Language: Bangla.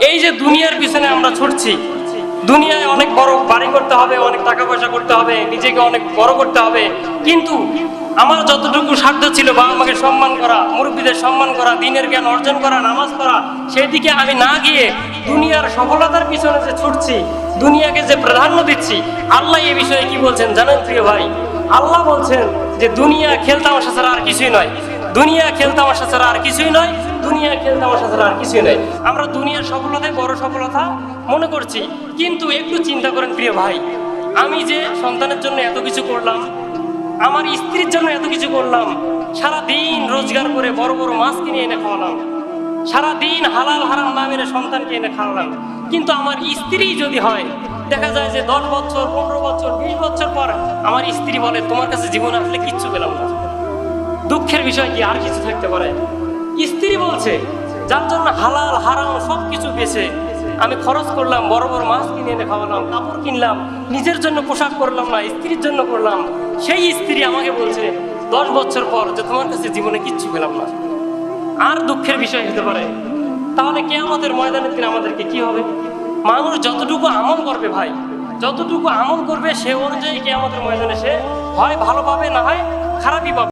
এই যে দুনিয়ার পিছনে আমরা ছুটছি, দুনিয়ায় অনেক বড় বাড়ি করতে হবে, অনেক টাকা পয়সা করতে হবে, নিজেকে অনেক বড় করতে হবে, কিন্তু আমার যতটুকু সাধ্য ছিল বাবা মাকে সম্মান করা, মুরব্বীদের সম্মান করা, দিনের জ্ঞান অর্জন করা, নামাজ পড়া, সেই দিকে আমি না গিয়ে দুনিয়ার সফলতার পিছনে যে ছুটছি, দুনিয়াকে যে প্রাধান্য দিচ্ছি, আল্লাহ এই বিষয়ে কি বলছেন জানেন প্রিয় ভাই? আল্লাহ বলছেন যে দুনিয়া খেলতামাশা ছাড়া আর কিছুই নয়, দুনিয়া খেলতামাশা ছাড়া আর কিছুই নয়, দুনিয়া খেলতামাশা ছাড়া আর কিছুই নয়। আমরা দুনিয়ার সফলতাই বড় সফলতা মনে করছি, কিন্তু একটু চিন্তা করেন প্রিয় ভাই, আমি যে সন্তানের জন্য এত কিছু করলাম, আমার স্ত্রীর জন্য এত কিছু করলাম, সারা দিন রোজগার করে বড় বড় মাছ কিনে এনে খাওয়ালাম, সারা দিন হালাল হারাম না মেরে সন্তানকে এনে খাওয়ালাম, কিন্তু আমার স্ত্রী যদি হয়, দেখা যায় যে 10 বছর 15 বছর 20 বছর পর আমার স্ত্রী বলে তোমার কাছে জীবন আসলে কিচ্ছু পেলাম না। দুঃখের বিষয় কি আর কিছু থাকতে পারে? স্ত্রী বলছে, যার জন্য হালাল হারাম সবকিছু বেছে আমি খরচ করলাম, বড় বড় মাছ কিনে এনে খাওয়ালাম, কাপড় কিনলাম, নিজের জন্য পোশাক করলাম না, স্ত্রীর জন্য করলাম, সেই স্ত্রী আমাকে বলছে 10 বছর পর যে তোমার কাছে জীবনে কিচ্ছু পেলাম না। আর দুঃখের বিষয় হতে পারে? তাহলে কিয়ামতের ময়দানের দিন আমাদেরকে কি হবে? মানুষ যতটুকু আমল করবে ভাই, যতটুকু আমল করবে সে অনুযায়ী কিয়ামতের ময়দানে সে হয় ভালো পাবে, না হয় খারাপই পাবে।